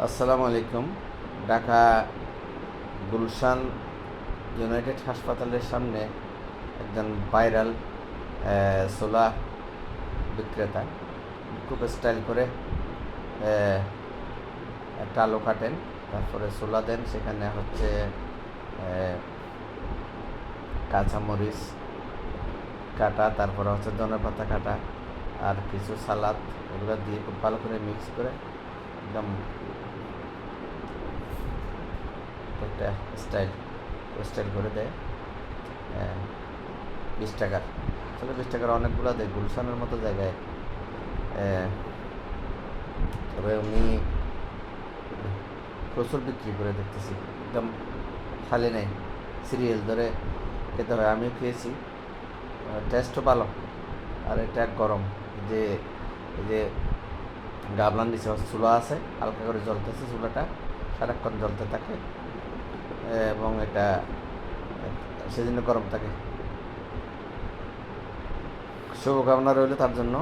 আসসালামু আলাইকুম। ঢাকা গুলশান ইউনাইটেড হাসপাতালের সামনে একজন ভাইরাল ছোলা বিক্রেতা খুব স্টাইল করে আহ, একটা আলু কাটেন, তারপরে ছোলা দেন, সেখানে হচ্ছে আহ, কাঁচামরিচ কাটা, তারপরে হচ্ছে ধনেপাতা কাটা আর কিছু সালাদ, এগুলো দিয়ে খুব ভালো করে মিক্স করে একদম একটা স্টাইল স্টাইল করে দেয়। 20 টাকার, আসলে 20 টাকার অনেকগুলো দেয় গুলশানের মতো জায়গায়। আহ, তবে উনি প্রচুর বিক্রি করে দেখতেছি, একদম খালি নেই, সিরিয়াল ধরে খেতে হয়। আমিও খেয়েছি, টেস্টও ভালো। আর এটা গরম, যে এই যে গাবলান নিচে চুলা আছে, হালকা করে জ্বলতেছে, চুলাটা সারাক্ষণ জ্বলতে থাকে এবং এটা সেজন্য গরম থাকে। শুভকামনা রইল তার জন্য।